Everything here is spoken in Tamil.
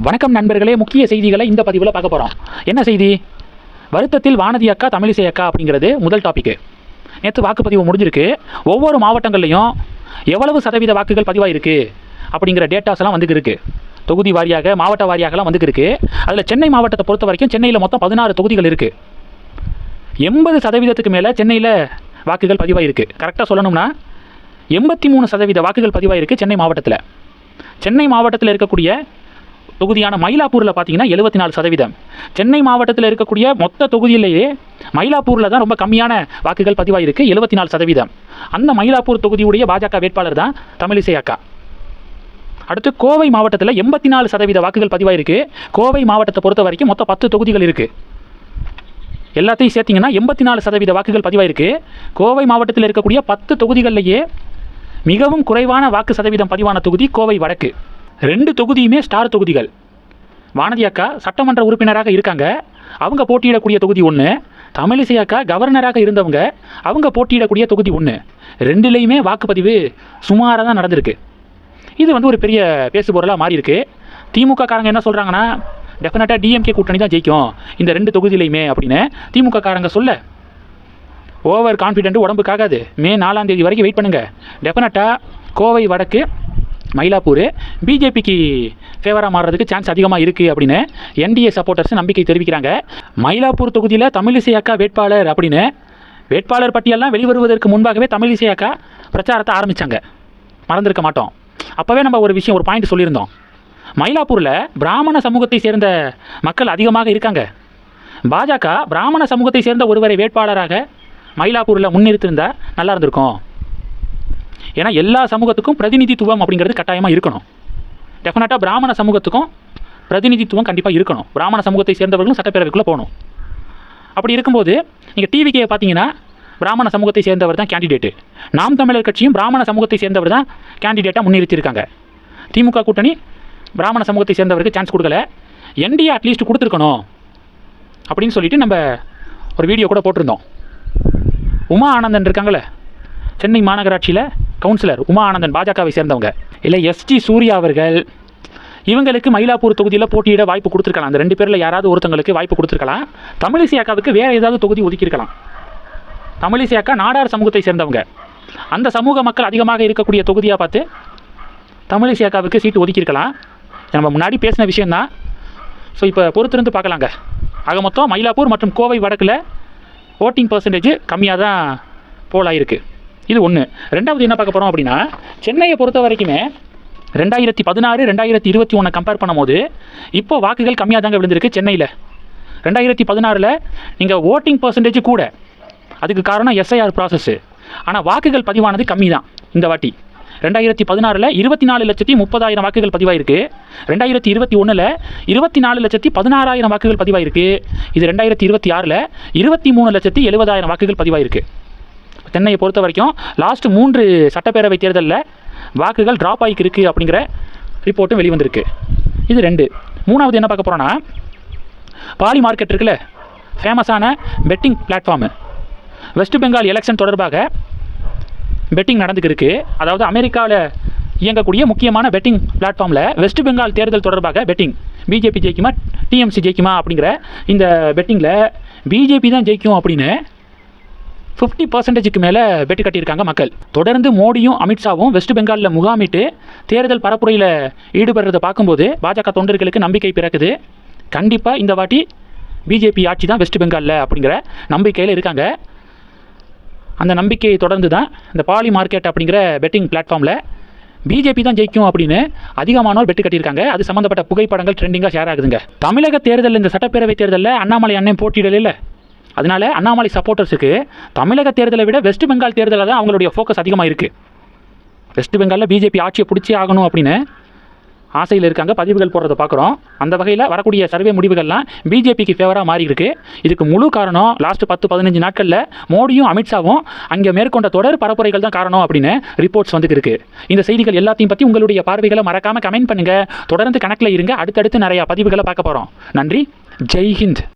வணக்கம் நண்பர்களே, முக்கிய செய்திகளை இந்த பதிவில் பார்க்க போகிறோம். என்ன செய்தி? வருத்தத்தில் வானதி அக்கா, தமிழிசை அக்கா அப்படிங்கிறது முதல் டாபிக்கு. நேற்று வாக்குப்பதிவு முடிஞ்சிருக்கு. ஒவ்வொரு மாவட்டங்கள்லையும் எவ்வளவு சதவீத வாக்குகள் பதிவாயிருக்கு அப்படிங்கிற டேட்டாஸ் எல்லாம் வந்துருக்கு. தொகுதி வாரியாக, மாவட்ட வாரியாகலாம் வந்துருக்கு. அதில் சென்னை மாவட்டத்தை பொறுத்த வரைக்கும் சென்னையில் மொத்தம் 16 தொகுதிகள் இருக்குது. 80% மேலே சென்னையில் வாக்குகள் பதிவாயிருக்கு. கரெக்டாக சொல்லணும்னா 83% வாக்குகள் பதிவாயிருக்கு சென்னை மாவட்டத்தில். சென்னை மாவட்டத்தில் இருக்கக்கூடிய தொகுதியான மயிலாப்பூரில் பார்த்தீங்கன்னா 74%. சென்னை மாவட்டத்தில் இருக்கக்கூடிய மொத்த தொகுதியிலேயே மயிலாப்பூரில் தான் ரொம்ப கம்மியான வாக்குகள் பதிவாயிருக்கு, 74%. அந்த மயிலாப்பூர் தொகுதியுடைய பாஜக வேட்பாளர் தான் தமிழிசை அக்கா. அடுத்து கோவை மாவட்டத்தில் 84% வாக்குகள் பதிவாயிருக்கு. கோவை மாவட்டத்தை பொறுத்த வரைக்கும் மொத்தம் 10 தொகுதிகள் இருக்குது. எல்லாத்தையும் சேர்த்திங்கன்னா 84% வாக்குகள் பதிவாயிருக்கு. கோவை மாவட்டத்தில் இருக்கக்கூடிய 10 தொகுதிகளிலேயே மிகவும் குறைவான வாக்கு சதவீதம் பதிவான தொகுதி கோவை வடக்கு. 2 தொகுதியுமே ஸ்டார் தொகுதிகள். வானதி அக்கா சட்டமன்ற உறுப்பினராக இருக்காங்க, அவங்க போட்டியிடக்கூடிய தொகுதி ஒன்று. தமிழிசை அக்கா கவர்னராக இருந்தவங்க, அவங்க போட்டியிடக்கூடிய தொகுதி ஒன்று. ரெண்டுலேயுமே வாக்குப்பதிவு சுமாராக தான் நடந்திருக்கு. இது ஒரு பெரிய பேசுபொருளாக மாறி இருக்கு. திமுக காரங்க என்ன சொல்கிறாங்கன்னா, டெஃபினட்டாக டிஎம்கே கூட்டணி தான் ஜெயிக்கும் இந்த 2 தொகுதியிலையுமே அப்படின்னு திமுக காரங்க சொல்ல, ஓவர் கான்ஃபிடென்ட் உடம்புக்காகாது. மே 4ஆம் தேதி வரைக்கும் வெயிட் பண்ணுங்கள். டெஃபினட்டாக கோவை வடக்கு, மயிலாப்பூர் பிஜேபிக்கு ஃபேவராக மாறுறதுக்கு சான்ஸ் அதிகமாக இருக்குது அப்படின்னு என்டிஏ சப்போர்ட்டர்ஸ் நம்பிக்கை தெரிவிக்கிறாங்க. மயிலாப்பூர் தொகுதியில் தமிழிசை அக்கா வேட்பாளர் அப்படின்னு வேட்பாளர் பட்டியலாம் வெளிவருவதற்கு முன்பாகவே தமிழிசை அக்கா பிரச்சாரத்தை ஆரம்பித்தாங்க. மறந்துருக்க மாட்டோம். அப்போவே நம்ம ஒரு பாயிண்ட் சொல்லியிருந்தோம். மயிலாப்பூரில் பிராமண சமூகத்தை சேர்ந்த மக்கள் அதிகமாக இருக்காங்க. பாஜக பிராமண சமூகத்தை சேர்ந்த ஒருவரை வேட்பாளராக மயிலாப்பூரில் முன்னிறுத்திருந்தால் நல்லா இருந்திருக்கும். ஏன்னா எல்லா சமூகத்துக்கும் பிரதிநிதித்துவம் அப்படிங்கிறது கட்டாயமாக இருக்கணும். டெஃபினட்டாக பிராமண சமூகத்துக்கும் பிரதிநிதித்துவம் கண்டிப்பாக இருக்கணும். பிராமண சமூகத்தை சேர்ந்தவர்களும் சட்டப்பேரவைக்குள்ளே போகணும். அப்படி இருக்கும்போது நீங்கள் டிவிக்கே பார்த்தீங்கன்னா பிராமண சமூகத்தை சேர்ந்தவர் தான் கேண்டிடேட்டு. நாம் தமிழர் கட்சியும் பிராமண சமூகத்தை சேர்ந்தவர் தான் கேண்டிடேட்டாக முன்னிறுத்தியிருக்காங்க. திமுக கூட்டணி பிராமண சமூகத்தை சேர்ந்தவருக்கு சான்ஸ் கொடுக்கல. என்டிஏ அட்லீஸ்ட் கொடுத்துருக்கணும் அப்படின்னு சொல்லிட்டு நம்ம ஒரு வீடியோ கூட போட்டிருந்தோம். உமா ஆனந்தன் இருக்காங்களே, சென்னை மாநகராட்சியில் கவுன்சிலர் உமா ஆனந்தன், பாஜகவை சேர்ந்தவங்க. இல்லை எஸ்ஜி சூர்யா அவர்கள், இவங்களுக்கு மயிலாப்பூர் தொகுதியில் போட்டியிட வாய்ப்பு கொடுத்துருக்கலாம். அந்த 2 பேரில் யாராவது ஒருத்தங்களுக்கு வாய்ப்பு கொடுத்துருக்கலாம். தமிழிசை அக்காவுக்கு வேறு ஏதாவது தொகுதி ஒதுக்கியிருக்கலாம். தமிழிசை அக்கா நாடார் சமூகத்தை சேர்ந்தவங்க. அந்த சமூக மக்கள் அதிகமாக இருக்கக்கூடிய தொகுதியாக பார்த்து தமிழிசை அக்காவுக்கு சீட்டு ஒதுக்கியிருக்கலாம். நம்ம முன்னாடி பேசின விஷயந்தான். ஸோ இப்போ பொறுத்திருந்து பார்க்கலாங்க. ஆக மொத்தம் மயிலாப்பூர் மற்றும் கோவை வடக்கில் ஓட்டிங் பர்சன்டேஜ் கம்மியாக தான் போலாயிருக்கு. இது ஒன்று. ரெண்டாவது என்ன பார்க்க போகிறோம் அப்படின்னா, சென்னையை பொறுத்த வரைக்குமே 2016, 2021 கம்பேர் பண்ணும்போது இப்போ வாக்குகள் கம்மியாக தாங்க விழுந்திருக்கு சென்னையில். 2016 நீங்கள் ஓட்டிங் பர்சன்டேஜ் கூட, அதுக்கு காரணம் எஸ்ஐஆர் ப்ராசஸ்ஸு. ஆனால் வாக்குகள் பதிவானது கம்மி தான் இந்த வாட்டி. 2016 24,30,000 வாக்குகள் பதிவாயிருக்கு. 2021 24,16,000 வாக்குகள் பதிவாயிருக்கு. இது 2026 23,70,000 வாக்குகள் பதிவாயிருக்கு. சென்னையை பொறுத்த வரைக்கும் லாஸ்ட் 3 சட்டப்பேரவை தேர்தலில் வாக்குகள் ட்ராப் ஆகிருக்கு அப்படிங்கிற ரிப்போர்ட்டும் வெளிவந்திருக்கு. இது 2. மூணாவது என்ன பார்க்க போகிறோன்னா, பாலி மார்க்கெட் இருக்குல்ல, ஃபேமஸான betting platform. West Bengal election தொடர்பாக பெட்டிங் நடந்துக்கிருக்கு. அதாவது அமெரிக்காவில் இயங்கக்கூடிய முக்கியமான பெட்டிங் பிளாட்ஃபார்மில் வெஸ்ட் பெங்கால் தேர்தல் தொடர்பாக பெட்டிங், பிஜேபி ஜெயிக்குமா டிஎம்சி ஜெயிக்குமா அப்படிங்கிற இந்த பெட்டிங்கில் பிஜேபி தான் ஜெயிக்கும் அப்படின்னு 50% மேலே பெட்டு கட்டியிருக்காங்க மக்கள். தொடர்ந்து மோடியும் அமித்ஷாவும் வெஸ்ட் பெங்காலில் முகாமிட்டு தேர்தல் பரப்புரையில் ஈடுபடுறதை பார்க்கும்போது பாஜக தொண்டர்களுக்கு நம்பிக்கை பிறக்குது. கண்டிப்பாக இந்த வாட்டி பிஜேபி ஆட்சி தான் வெஸ்ட் பெங்காலில் அப்படிங்கிற நம்பிக்கையில் இருக்காங்க. அந்த நம்பிக்கையை தொடர்ந்து தான் இந்த பாலி மார்க்கெட் அப்படிங்கிற பெட்டிங் பிளாட்ஃபார்மில் பிஜேபி தான் ஜெயிக்கும் அப்படின்னு அதிகமானோர் பெட்டு கட்டியிருக்காங்க. அது சம்மந்தப்பட்ட புகைப்படங்கள் ட்ரெண்டிங்காக ஷேர் ஆகுதுங்க. தமிழக தேர்தலில், இந்த சட்டப்பேரவை தேர்தலில் அண்ணாமலை அண்ணன் போட்டியிடல. அதனால் அண்ணாமலை சப்போர்ட்டர்ஸுக்கு தமிழக தேர்தலை விட வெஸ்ட் பெங்கால் தேர்தலில் தான் அவங்களுடைய ஃபோக்கஸ் அதிகமாக இருக்குது. வெஸ்ட் பெங்காலில் பிஜேபி ஆட்சியை பிடிச்சே ஆகணும் அப்படின்னு ஆசையில் இருக்காங்க. பதிவுகள் போடுறதை பார்க்குறோம். அந்த வகையில் வரக்கூடிய சர்வே முடிவுகள்லாம் பிஜேபிக்கு ஃபேவராக மாறி இருக்கு. இதுக்கு முழு காரணம் லாஸ்ட் 10-15 நாட்களில் மோடியும் அமித்ஷாவும் அங்கே மேற்கொண்ட தொடர் பரப்புரைகள் தான் காரணம் அப்படின்னு ரிப்போர்ட்ஸ் வந்துருக்கு. இந்த செய்திகள் எல்லாத்தையும் பற்றி உங்களுடைய பார்வைகளை மறக்காமல் கமெண்ட் பண்ணுங்கள். தொடர்ந்து கணக்கில் இருங்க. அடுத்தடுத்து நிறையா பதிவுகளை பார்க்க போகிறோம். நன்றி. ஜெய்ஹிந்த்.